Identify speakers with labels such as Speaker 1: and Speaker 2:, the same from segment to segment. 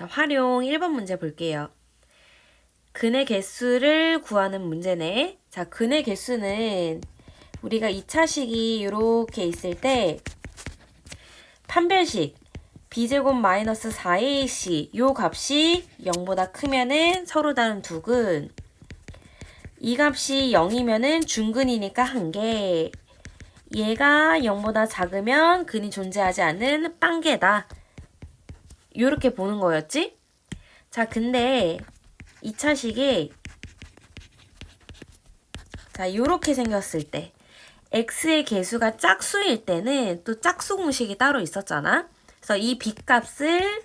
Speaker 1: 자, 활용 1번 문제 볼게요. 근의 개수를 구하는 문제네. 자, 근의 개수는 우리가 2차식이 이렇게 있을 때 판별식 b제곱 마이너스 4ac 요 값이 0보다 크면은 서로 다른 두 근, 이 값이 0이면은 중근이니까 한 개, 얘가 0보다 작으면 근이 존재하지 않는 빵개다. 요렇게 보는 거였지? 자, 근데 2차식이 자, 요렇게 생겼을 때 x의 개수가 짝수일 때는 또 짝수 공식이 따로 있었잖아. 그래서 이 b값을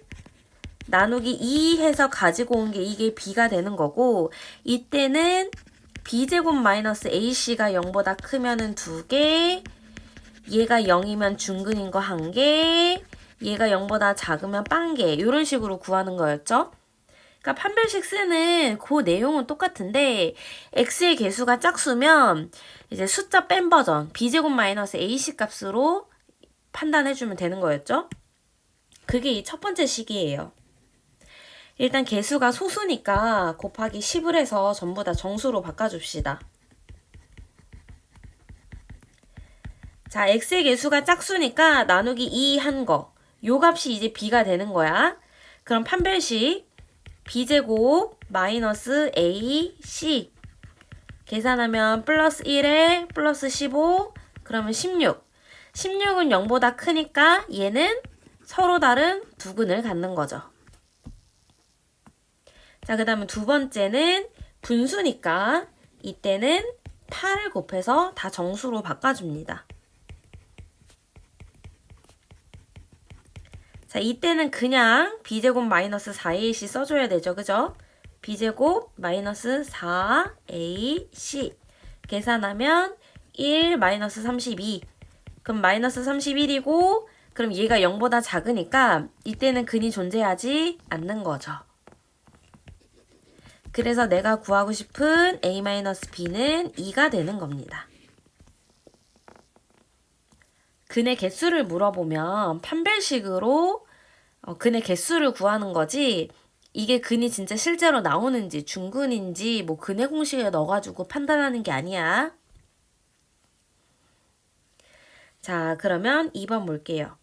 Speaker 1: 나누기 2 해서 가지고 온 게 이게 b가 되는 거고, 이때는 b제곱 마이너스 ac가 0보다 크면은 2개, 얘가 0이면 중근인 거 1개, 얘가 0보다 작으면 빵개, 이런 식으로 구하는 거였죠. 그러니까 판별식 쓰는 그 내용은 똑같은데 x의 개수가 짝수면 이제 숫자 뺀 버전 b제곱 마이너스 ac 값으로 판단해주면 되는 거였죠. 그게 이 첫 번째 식이에요. 일단 개수가 소수니까 곱하기 10을 해서 전부 다 정수로 바꿔줍시다. 자, x의 개수가 짝수니까 나누기 2 한 거. 요 값이 이제 b가 되는 거야. 그럼 판별식 b제곱 마이너스 ac 계산하면 플러스 1에 플러스 15 그러면 16. 16은 0보다 크니까 얘는 서로 다른 두 근을 갖는 거죠. 자, 그 다음에 두 번째는 분수니까 이때는 8을 곱해서 다 정수로 바꿔줍니다. 자, 이때는 그냥 b제곱 마이너스 4ac 써줘야 되죠. 그죠? b제곱 마이너스 4ac 계산하면 1 마이너스 32 그럼 마이너스 31이고 그럼 얘가 0보다 작으니까 이때는 근이 존재하지 않는 거죠. 그래서 내가 구하고 싶은 a-b는 2가 되는 겁니다. 근의 개수를 물어보면 판별식으로 근의 개수를 구하는 거지 이게 근이 진짜 실제로 나오는지 중근인지 뭐 근의 공식에 넣어가지고 판단하는 게 아니야. 자, 그러면 2번 볼게요.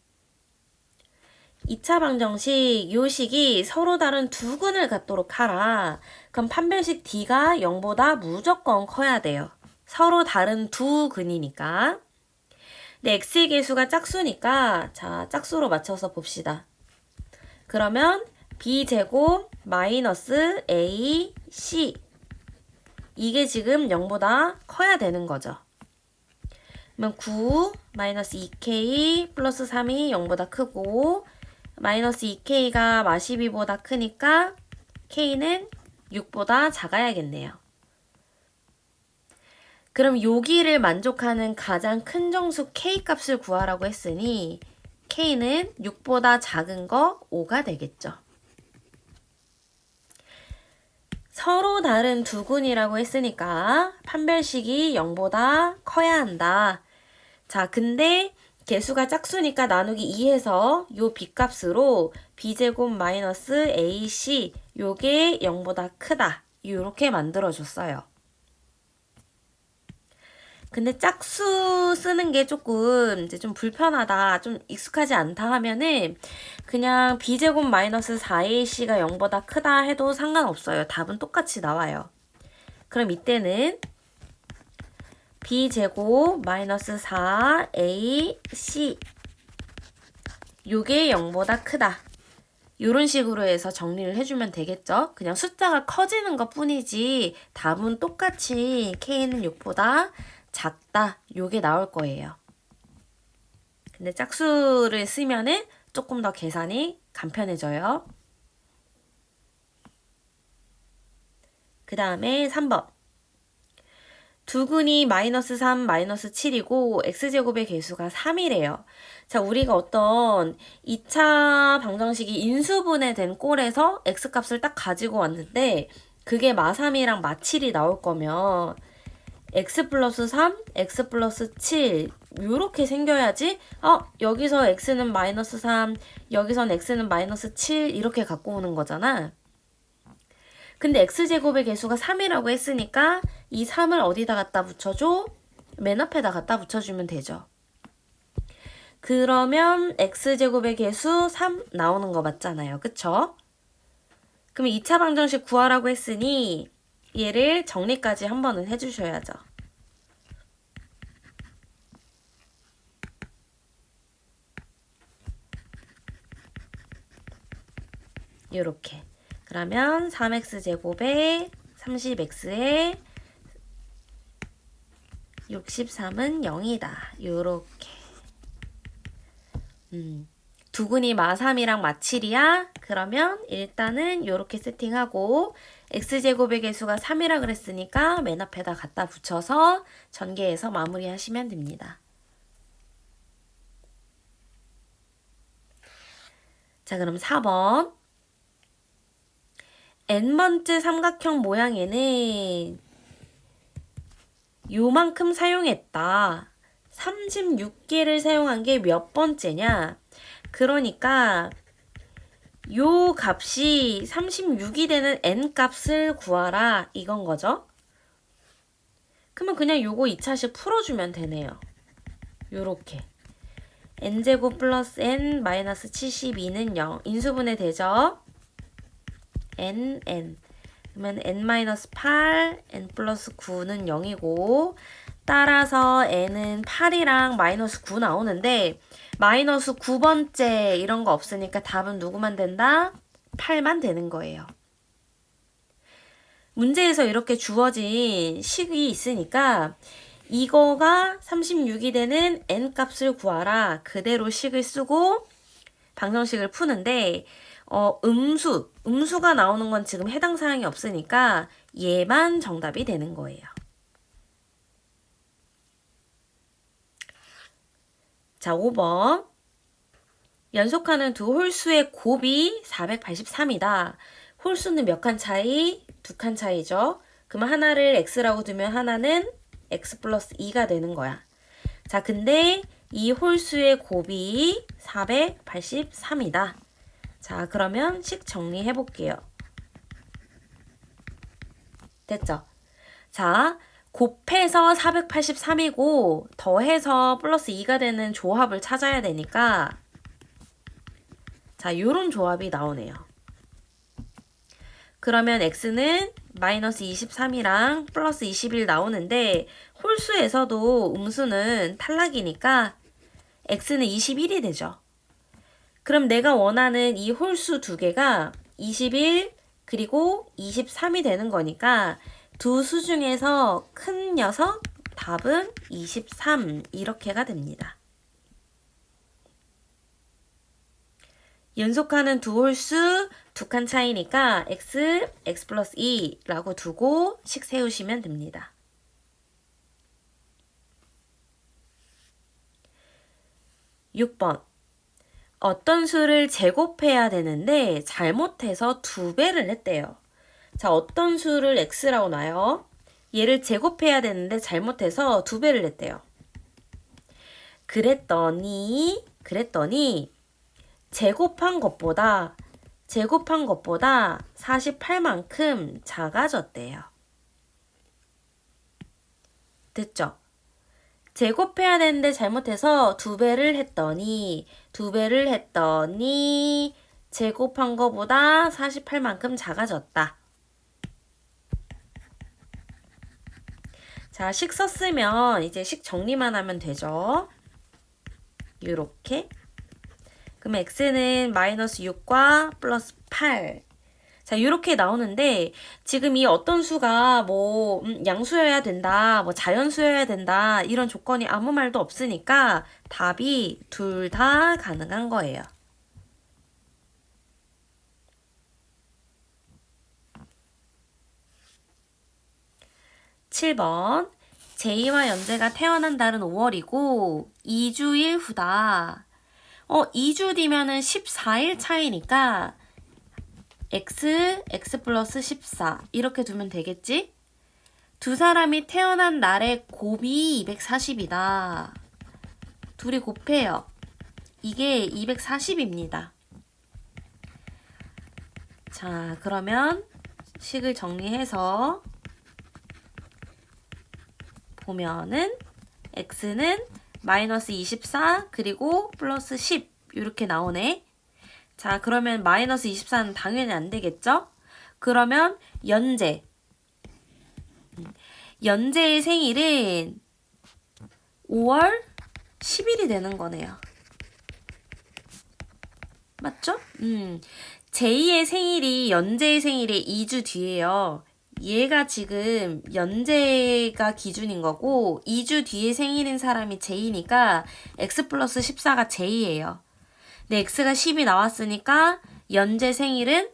Speaker 1: 2차 방정식 요 식이 서로 다른 두 근을 갖도록 하라. 그럼 판별식 D가 0보다 무조건 커야 돼요. 서로 다른 두 근이니까. 근데 X의 개수가 짝수니까 자, 짝수로 맞춰서 봅시다. 그러면 B제곱 마이너스 AC 이게 지금 0보다 커야 되는 거죠. 그러면 9 마이너스 2K 플러스 3이 0보다 크고 마이너스 2K가 마 12보다 크니까 K는 6보다 작아야겠네요. 그럼 여기를 만족하는 가장 큰 정수 K 값을 구하라고 했으니 K는 6보다 작은 거 5가 되겠죠. 서로 다른 두 근이라고 했으니까 판별식이 0보다 커야 한다. 자, 근데 개수가 짝수니까 나누기 2해서 요 b값으로 b제곱 마이너스 ac 요게 0보다 크다. 요렇게 만들어줬어요. 근데 짝수 쓰는 게 조금 이제 좀 불편하다, 좀 익숙하지 않다 하면은 그냥 b제곱 마이너스 4ac가 0보다 크다 해도 상관없어요. 답은 똑같이 나와요. 그럼 이때는 b제곱 마이너스 4ac 요게 0보다 크다. 요런 식으로 해서 정리를 해주면 되겠죠. 그냥 숫자가 커지는 것 뿐이지 답은 똑같이 k는 6보다 작다. 요게 나올 거예요. 근데 짝수를 쓰면은 조금 더 계산이 간편해져요. 그 다음에 3번. 두 근이 마이너스 3, 마이너스 7이고 x제곱의 개수가 3이래요. 자, 우리가 어떤 2차 방정식이 인수분해 된 꼴에서 x값을 딱 가지고 왔는데 그게 마3이랑 마7이 나올 거면 x 플러스 3, x 플러스 7 요렇게 생겨야지 여기서 x는 마이너스 3, 여기선 x는 마이너스 7 이렇게 갖고 오는 거잖아. 근데 x제곱의 개수가 3이라고 했으니까 이 3을 어디다 갖다 붙여줘? 맨 앞에다 갖다 붙여주면 되죠. 그러면 x제곱의 개수 3 나오는 거 맞잖아요. 그쵸? 그럼 2차 방정식 구하라고 했으니 얘를 정리까지 한 번은 해주셔야죠. 요렇게. 그러면 3x제곱에 30x에 63은 0이다. 요렇게. 두근이 마3이랑 마7이야? 그러면 일단은 요렇게 세팅하고 x제곱의 개수가 3이라 그랬으니까 맨 앞에다 갖다 붙여서 전개해서 마무리하시면 됩니다. 자, 그럼 4번. n번째 삼각형 모양에는 요만큼 사용했다. 36개를 사용한 게 몇 번째냐? 그러니까 요 값이 36이 되는 n 값을 구하라 이건 거죠. 그러면 그냥 요거 2차식 풀어주면 되네요. 요렇게 n제곱 플러스 n 마이너스 72는 0 인수분해 되죠. n 그러면 n-8 n 플러스 9는 0이고 따라서 n은 8이랑 마이너스 9 나오는데 마이너스 9번째 이런 거 없으니까 답은 누구만 된다? 8만 되는 거예요. 문제에서 이렇게 주어진 식이 있으니까 이거가 36이 되는 n 값을 구하라 그대로 식을 쓰고 방정식을 푸는데 음수가 나오는 건 지금 해당 사항이 없으니까 얘만 정답이 되는 거예요. 자, 5번. 연속하는 두 홀수의 곱이 483이다. 홀수는 몇 칸 차이? 2칸 차이죠. 그러면 하나를 x라고 두면 하나는 x 플러스 2가 되는 거야. 자, 근데 이 홀수의 곱이 483이다. 자, 그러면 식 정리해 볼게요. 됐죠? 자, 곱해서 483이고 더해서 플러스 2가 되는 조합을 찾아야 되니까 자, 요런 조합이 나오네요. 그러면 x는 마이너스 23이랑 플러스 21 나오는데 홀수에서도 음수는 탈락이니까 x는 21이 되죠. 그럼 내가 원하는 이 홀수 두 개가 21 그리고 23이 되는 거니까 두 수 중에서 큰 녀석 답은 23 이렇게가 됩니다. 연속하는 두 홀수 2칸 차이니까 x 플러스 2라고 두고 식 세우시면 됩니다. (6번) 어떤 수를 제곱해야 되는데 잘못해서 2배를 했대요. 자, 어떤 수를 x라고 놔요. 얘를 제곱해야 되는데 잘못해서 2배를 했대요. 그랬더니 제곱한 것보다 48만큼 작아졌대요. 됐죠? 제곱해야 되는데 잘못해서 2배를 했더니 제곱한 거보다 48만큼 작아졌다. 자, 식 썼으면 이제 식 정리만 하면 되죠. 요렇게. 그럼 x는 마이너스 6과 플러스 8. 자, 이렇게 나오는데 지금 이 어떤 수가 뭐 양수여야 된다, 뭐 자연수여야 된다 이런 조건이 아무 말도 없으니까 답이 둘 다 가능한 거예요. (7번) 제이와 연재가 태어난 달은 5월이고 2주일 후다. 2주 뒤면은 14일 차이니까 x 플러스 14 이렇게 두면 되겠지? 두 사람이 태어난 날의 곱이 240이다. 둘이 곱해요. 이게 240입니다. 자, 그러면 식을 정리해서 보면은 x는 마이너스 24 그리고 플러스 10 이렇게 나오네. 자, 그러면 마이너스 24는 당연히 안 되겠죠? 그러면 연재의 생일은 5월 10일이 되는 거네요. 맞죠? 제2의 생일이 연재의 생일의 2주 뒤에요. 얘가 지금 연재가 기준인 거고 2주 뒤에 생일인 사람이 제2니까 x 플러스 14가 제2예요. 근데 x가 10이 나왔으니까 연재 생일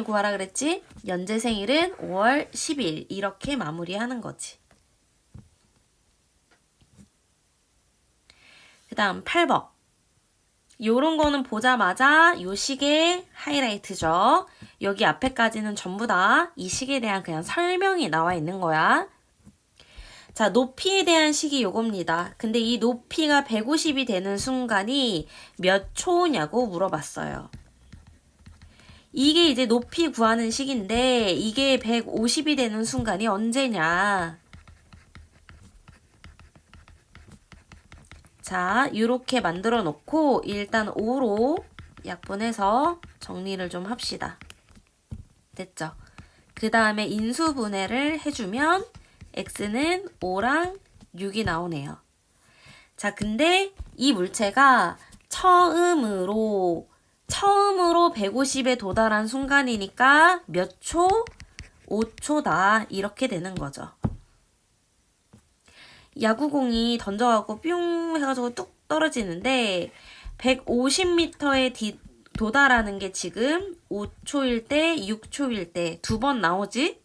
Speaker 1: 구하라 그랬지? 연재 생일은 5월 10일 이렇게 마무리하는 거지. 그 다음 8번. 요런 거는 보자마자 요 식의 하이라이트죠. 여기 앞에까지는 전부 다 이 식에 대한 그냥 설명이 나와 있는 거야. 자, 높이에 대한 식이 요겁니다. 근데 이 높이가 150이 되는 순간이 몇 초냐고 물어봤어요. 이게 이제 높이 구하는 식인데 이게 150이 되는 순간이 언제냐. 자, 이렇게 만들어 놓고 일단 5로 약분해서 정리를 좀 합시다. 됐죠? 그 다음에 인수분해를 해주면 x는 5랑 6이 나오네요. 자, 근데 이 물체가 처음으로 150에 도달한 순간이니까 몇 초? 5초다. 이렇게 되는 거죠. 야구공이 던져갖고 뿅 해가지고 뚝 떨어지는데 150m에 도달하는 게 지금 5초일 때, 6초일 때 두 번 나오지?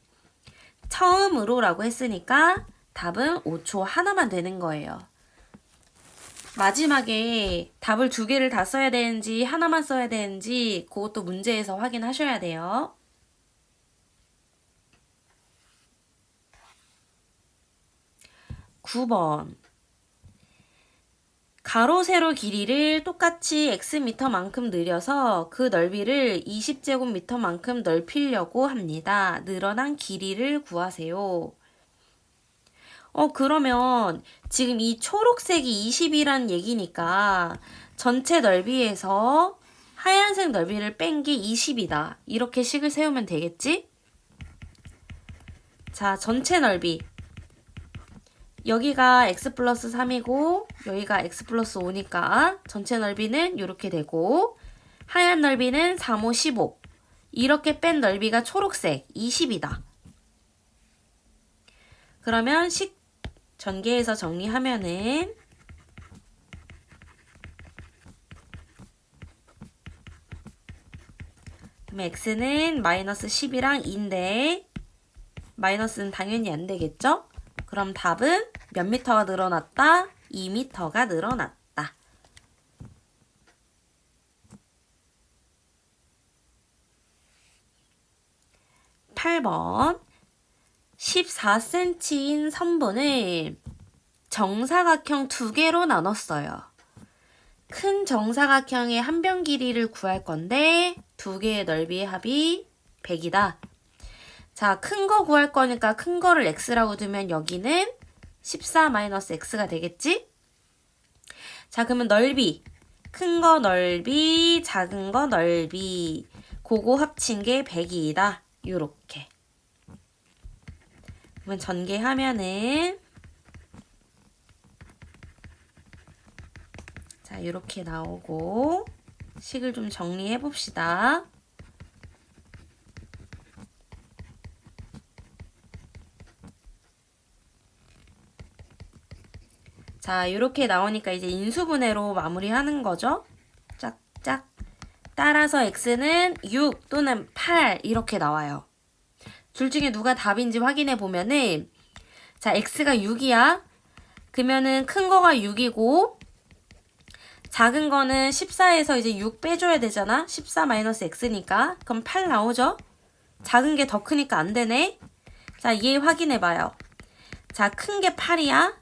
Speaker 1: 처음으로라고 했으니까 답은 5초 하나만 되는 거예요. 마지막에 답을 두 개를 다 써야 되는지 하나만 써야 되는지 그것도 문제에서 확인하셔야 돼요. (9번) 가로 세로 길이를 똑같이 xm만큼 늘려서 그 넓이를 20제곱미터만큼 넓히려고 합니다. 늘어난 길이를 구하세요. 그러면 지금 이 초록색이 20이란 얘기니까 전체 넓이에서 하얀색 넓이를 뺀 게 20이다. 이렇게 식을 세우면 되겠지? 자, 전체 넓이. 여기가 x 플러스 3이고 여기가 x 플러스 5니까 전체 넓이는 이렇게 되고 하얀 넓이는 3, 5, 15 이렇게 뺀 넓이가 초록색 20이다. 그러면 식 전개해서 정리하면은 그럼 x는 마이너스 10이랑 2인데 마이너스는 당연히 안 되겠죠? 그럼 답은 몇 미터가 늘어났다? 2미터가 늘어났다. 8번 14cm인 선분을 정사각형 두 개로 나눴어요. 큰 정사각형의 한 변 길이를 구할 건데 두 개의 넓이의 합이 100이다. 자, 큰 거 구할 거니까 큰 거를 x라고 두면 여기는 14-x가 되겠지? 자, 그러면 넓이. 큰 거 넓이, 작은 거 넓이. 그거 합친 게 100이다. 요렇게. 그러면 전개하면은 자, 요렇게 나오고 식을 좀 정리해 봅시다. 자, 이렇게 나오니까 이제 인수분해로 마무리하는 거죠. 짝짝. 따라서 x는 6 또는 8 이렇게 나와요. 둘 중에 누가 답인지 확인해 보면은 자, x가 6이야. 그러면은 큰 거가 6이고 작은 거는 14에서 이제 6 빼줘야 되잖아. 14-x니까. 그럼 8 나오죠? 작은 게 더 크니까 안 되네. 자, 얘 확인해 봐요. 자, 큰 게 8이야.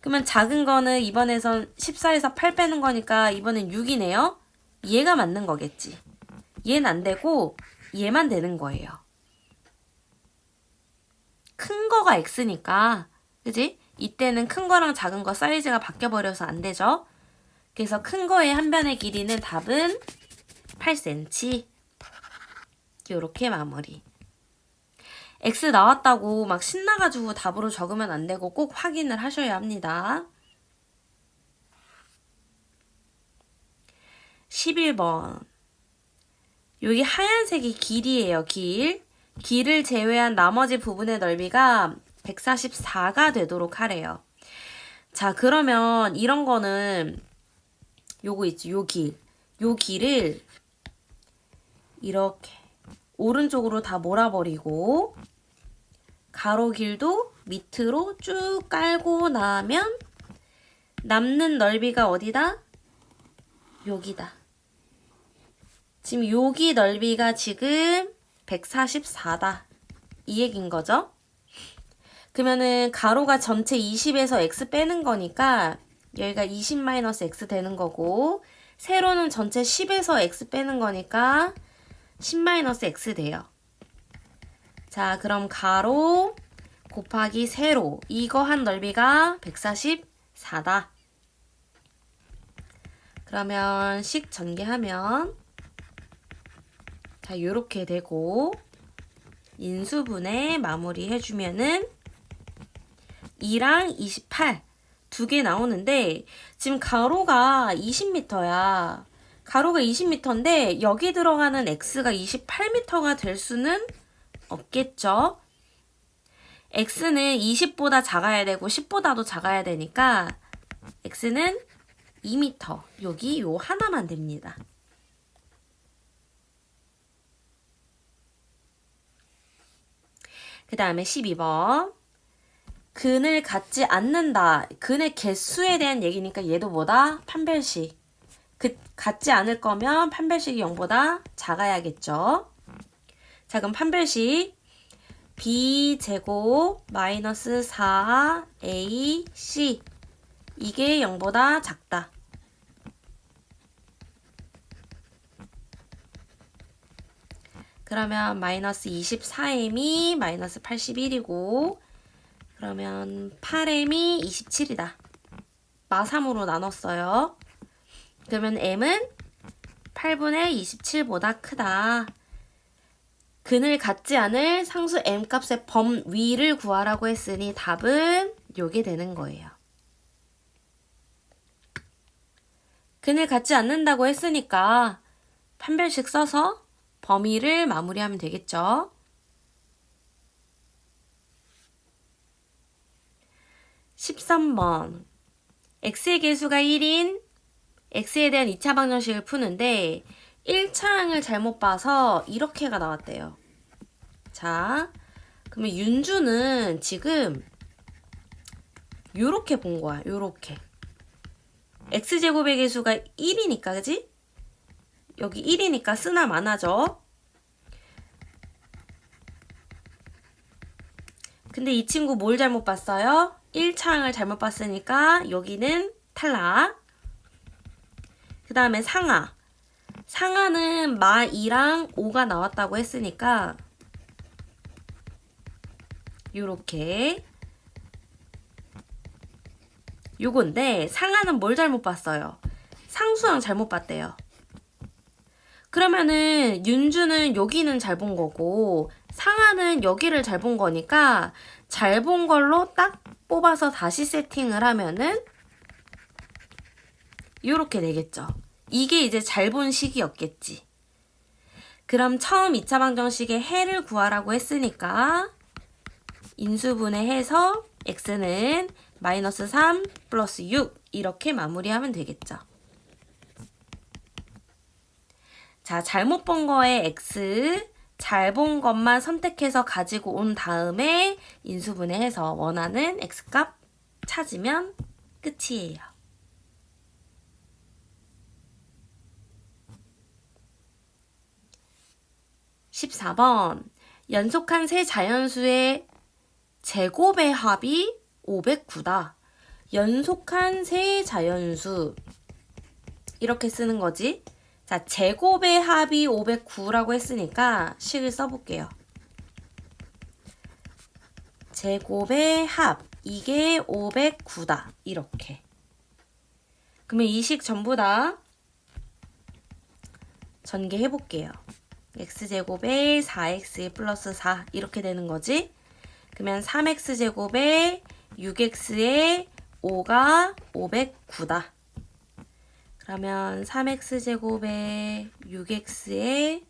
Speaker 1: 그러면 작은 거는 이번에선 14에서 8 빼는 거니까 이번엔 6이네요. 얘가 맞는 거겠지. 얘는 안 되고 얘만 되는 거예요. 큰 거가 x니까, 그지? 이때는 큰 거랑 작은 거 사이즈가 바뀌어버려서 안 되죠? 그래서 큰 거의 한 변의 길이는 답은 8cm. 요렇게 마무리. x 나왔다고 막 신나가지고 답으로 적으면 안 되고 꼭 확인을 하셔야 합니다. 11번. 여기 하얀색이 길이에요, 길. 길을 제외한 나머지 부분의 넓이가 144가 되도록 하래요. 자, 그러면 이런 거는 요거 있지, 요 길. 요 길을 이렇게 오른쪽으로 다 몰아버리고 가로 길도 밑으로 쭉 깔고 나면 남는 넓이가 어디다? 여기다. 지금 여기 넓이가 지금 144다. 이 얘기인 거죠? 그러면은 가로가 전체 20에서 x 빼는 거니까 여기가 20-x 되는 거고 세로는 전체 10에서 x 빼는 거니까 10-x 돼요. 자, 그럼 가로 곱하기 세로 이거 한 넓이가 144다. 그러면 식 전개하면 자, 요렇게 되고 인수분해 마무리 해주면은 2랑 28 두 개 나오는데 지금 가로가 20m야. 가로가 20m인데 여기 들어가는 x가 28m가 될 수는 없겠죠. x는 20보다 작아야 되고 10보다도 작아야 되니까 x는 2m. 여기 요 하나만 됩니다. 그 다음에 12번. 근을 갖지 않는다. 근의 개수에 대한 얘기니까 얘도 뭐다? 판별식. 갖지 않을 거면 판별식이 0보다 작아야겠죠. 자, 그럼 판별식 b제곱 마이너스 4ac 이게 0보다 작다. 그러면 마이너스 24m이 마이너스 81이고 그러면 8m이 27이다. 마3으로 나눴어요. 그러면 m은 8분의 27보다 크다. 근을 갖지 않을 상수 m 값의 범위를 구하라고 했으니 답은 요게 되는 거예요. 근을 갖지 않는다고 했으니까 판별식 써서 범위를 마무리하면 되겠죠. 13번. x의 개수가 1인 x에 대한 2차 방정식을 푸는데 1차항을 잘못 봐서 이렇게가 나왔대요. 자, 그러면 윤주는 지금 요렇게 본 거야. 요렇게. x제곱의 개수가 1이니까, 그지? 여기 1이니까 쓰나 마나죠? 근데 이 친구 뭘 잘못 봤어요? 1차항을 잘못 봤으니까 여기는 탈락. 그 다음에 상하. 상하는 마2랑 5가 나왔다고 했으니까 요렇게 요건데 상하는 뭘 잘못 봤어요? 상수항 잘못 봤대요. 그러면은 윤주는 여기는 잘 본 거고 상하는 여기를 잘 본 거니까 잘 본 걸로 딱 뽑아서 다시 세팅을 하면은 요렇게 되겠죠. 이게 이제 잘 본 식이었겠지. 그럼 처음 2차 방정식의 해를 구하라고 했으니까 인수분해해서 x는 마이너스 3 플러스 6 이렇게 마무리하면 되겠죠. 자, 잘못 본 거에 x, 잘 본 것만 선택해서 가지고 온 다음에 인수분해해서 원하는 x값 찾으면 끝이에요. 14번. 연속한 세 자연수의 제곱의 합이 509다. 연속한 세 자연수 이렇게 쓰는 거지. 자, 제곱의 합이 509라고 했으니까 식을 써볼게요. 제곱의 합, 이게 509다. 이렇게. 그러면 이 식 전부 다 전개해볼게요. x제곱에 4x 플러스 4 이렇게 되는 거지. 그러면 3x제곱에 6x에 5가 509다. 그러면 3x제곱에 6x에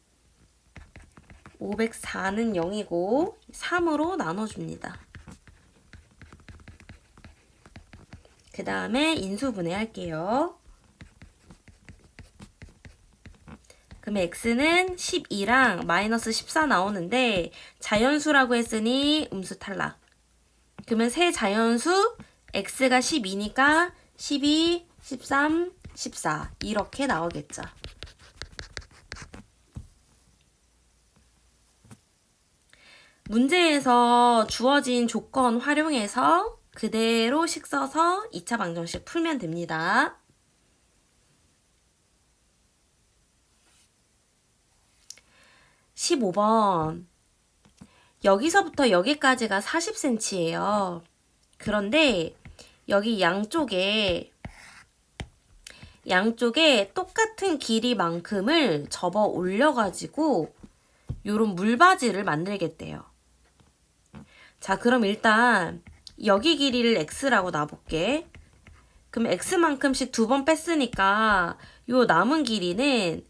Speaker 1: 504는 0이고 3으로 나눠줍니다. 그 다음에 인수분해 할게요. 그러면 x는 12랑 마이너스 14 나오는데 자연수라고 했으니 음수 탈락. 그러면 세 자연수 x가 12니까 12, 13, 14 이렇게 나오겠죠. 문제에서 주어진 조건 활용해서 그대로 식 써서 2차 방정식 풀면 됩니다. 15번. 여기서부터 여기까지가 40cm예요. 그런데 여기 양쪽에 똑같은 길이만큼을 접어 올려가지고 요런 물바지를 만들겠대요. 자, 그럼 일단 여기 길이를 x라고 놔볼게. 그럼 x만큼씩 2번 뺐으니까 요 남은 길이는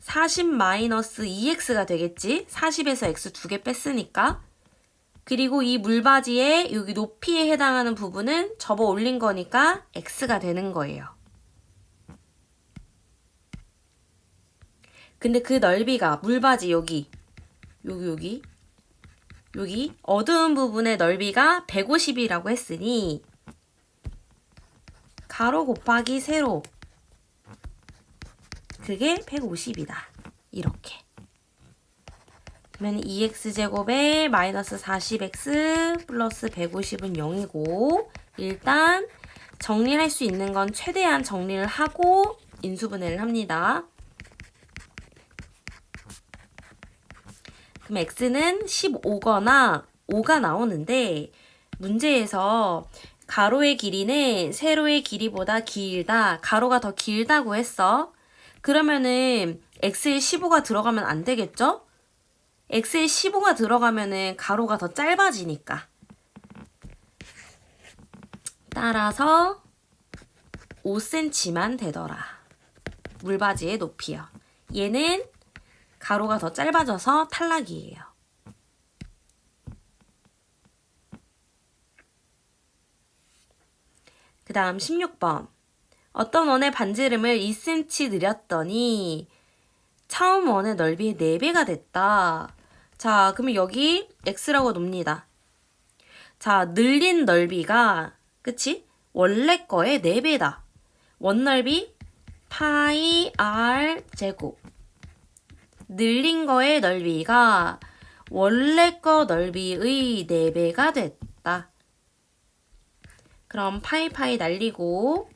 Speaker 1: 40-2x가 되겠지? 40에서 x 2개 뺐으니까. 그리고 이 물바지의 여기 높이에 해당하는 부분은 접어 올린 거니까 x가 되는 거예요. 근데 그 넓이가 물바지 여기 어두운 부분의 넓이가 150이라고 했으니 가로 곱하기 세로 그게 150이다. 이렇게. 그러면 2x제곱에 마이너스 40x 플러스 150은 0이고 일단 정리할 수 있는 건 최대한 정리를 하고 인수분해를 합니다. 그럼 x는 15거나 5가 나오는데 문제에서 가로의 길이는 세로의 길이보다 길다. 가로가 더 길다고 했어. 그러면은 x에 15가 들어가면 안 되겠죠? x에 15가 들어가면은 가로가 더 짧아지니까. 따라서 5cm만 되더라. 물바지의 높이요. 얘는 가로가 더 짧아져서 탈락이에요. 그 다음 16번. 어떤 원의 반지름을 2cm 늘렸더니 처음 원의 넓이의 4배가 됐다. 자, 그러면 여기 x라고 놓습니다. 자, 늘린 넓이가 그치? 원래 거의 4배다. 원 넓이 파이 r 제곱. 늘린 거의 넓이가 원래 거 넓이의 4배가 됐다. 그럼 파이 날리고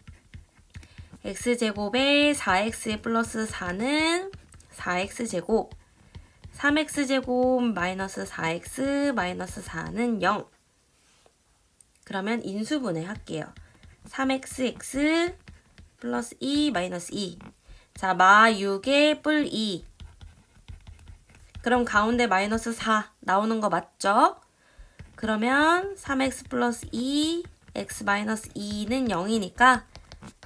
Speaker 1: x제곱에 4x 플러스 4는 4x제곱 3x제곱 마이너스 4x 마이너스 4는 0. 그러면 인수분해 할게요. 3xx 플러스 2 마이너스 2. 자, 마 6에 뿔 2. 그럼 가운데 마이너스 4 나오는 거 맞죠? 그러면 3x 플러스 2 x 마이너스 2는 0이니까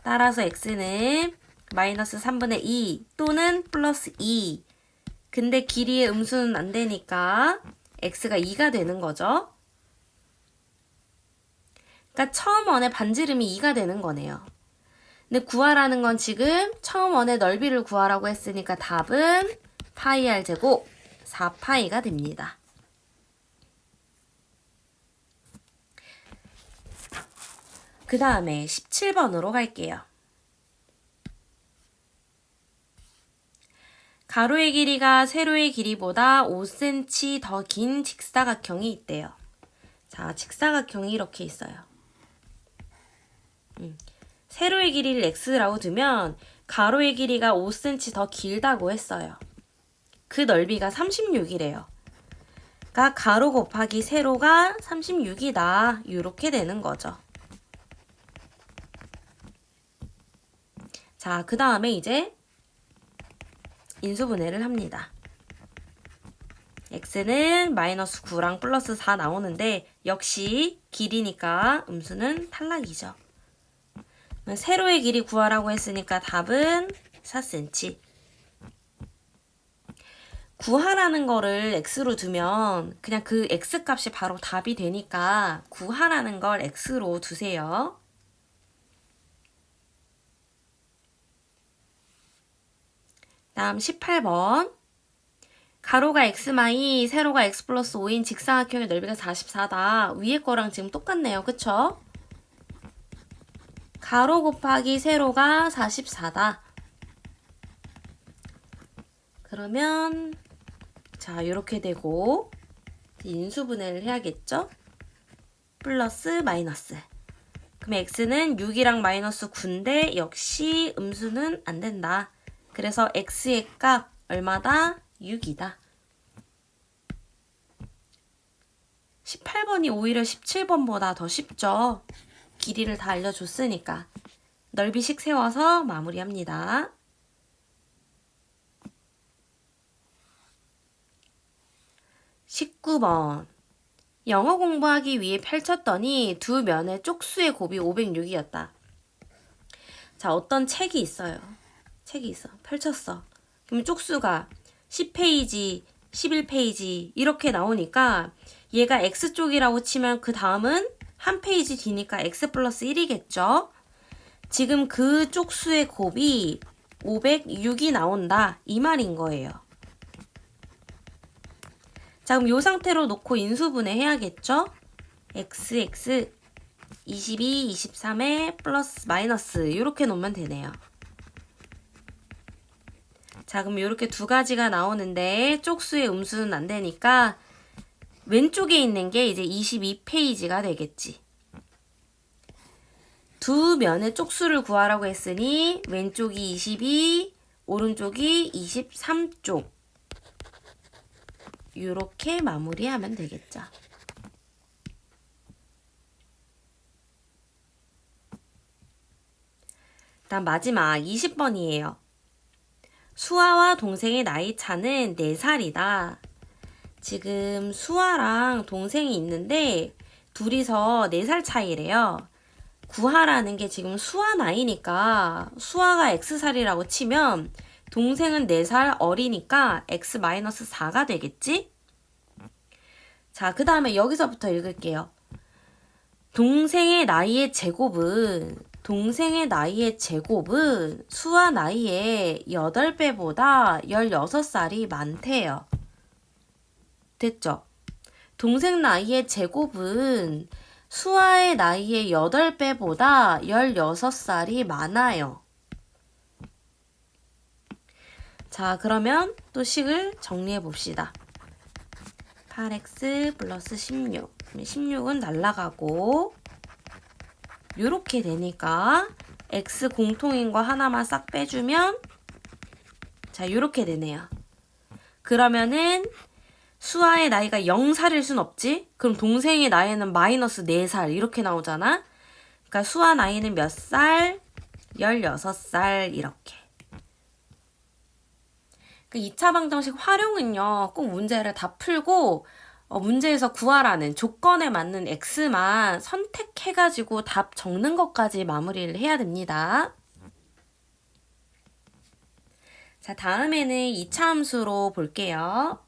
Speaker 1: 따라서 x는 마이너스 3분의 2 또는 플러스 2. 근데 길이의 음수는 안 되니까 x가 2가 되는 거죠. 그러니까 처음 원의 반지름이 2가 되는 거네요. 근데 구하라는 건 지금 처음 원의 넓이를 구하라고 했으니까 답은 파이 r 제곱 4파이가 됩니다. 그 다음에 17번으로 갈게요. 가로의 길이가 세로의 길이보다 5cm 더 긴 직사각형이 있대요. 자, 직사각형이 이렇게 있어요. 세로의 길이를 x라고 두면 가로의 길이가 5cm 더 길다고 했어요. 그 넓이가 36이래요. 그러니까 가로 곱하기 세로가 36이다. 이렇게 되는 거죠. 자, 그 다음에 이제 인수분해를 합니다. x는 마이너스 9랑 플러스 4 나오는데 역시 길이니까 음수는 탈락이죠. 세로의 길이 구하라고 했으니까 답은 4cm. 구하라는 거를 x로 두면 그냥 그 x값이 바로 답이 되니까 구하라는 걸 x로 두세요. 다음 18번. 가로가 x마이, 세로가 x 플러스 5인 직사각형의 넓이가 44다. 위에 거랑 지금 똑같네요. 그쵸? 가로 곱하기 세로가 44다. 그러면 자, 이렇게 되고 인수분해를 해야겠죠? 플러스 마이너스. 그럼 x는 6이랑 마이너스 9인데 역시 음수는 안 된다. 그래서 x의 값 얼마다? 6이다. 18번이 오히려 17번보다 더 쉽죠. 길이를 다 알려줬으니까. 넓이식 세워서 마무리합니다. 19번. 영어 공부하기 위해 펼쳤더니 두 면의 쪽수의 곱이 506이었다. 자, 어떤 책이 있어요. 책이 있어. 펼쳤어. 그럼 쪽수가 10페이지, 11페이지 이렇게 나오니까 얘가 x쪽이라고 치면 그 다음은 한 페이지 뒤니까 x 플러스 1이겠죠. 지금 그 쪽수의 곱이 506이 나온다. 이 말인 거예요. 자, 그럼 이 상태로 놓고 인수분해 해야겠죠? x 22, 23에 플러스 마이너스 이렇게 놓으면 되네요. 자, 그럼 이렇게 두 가지가 나오는데 쪽수의 음수는 안 되니까 왼쪽에 있는 게 이제 22페이지가 되겠지. 두 면의 쪽수를 구하라고 했으니 왼쪽이 22, 오른쪽이 23쪽. 이렇게 마무리하면 되겠죠. 다음 마지막 20번이에요. 수아와 동생의 나이 차는 4살이다. 지금 수아랑 동생이 있는데 둘이서 4살 차이래요. 구하라는 게 지금 수아 나이니까 수아가 x살이라고 치면 동생은 4살 어리니까 x-4가 되겠지? 자, 그 다음에 여기서부터 읽을게요. 동생의 나이의 제곱은 수아 나이의 8배보다 16살이 많대요. 됐죠? 동생 나이의 제곱은 수아의 나이의 8배보다 16살이 많아요. 자, 그러면 또 식을 정리해 봅시다. 8x 플러스 16. 16은 날라가고 요렇게 되니까 x 공통인 거 하나만 싹 빼주면 자, 요렇게 되네요. 그러면은 수아의 나이가 0살일 순 없지? 그럼 동생의 나이는 마이너스 4살 이렇게 나오잖아? 그러니까 수아 나이는 몇 살? 16살 이렇게. 그 2차 방정식 활용은요. 꼭 문제를 다 풀고 문제에서 구하라는 조건에 맞는 x만 선택해가지고 답 적는 것까지 마무리를 해야 됩니다. 자, 다음에는 2차 함수로 볼게요.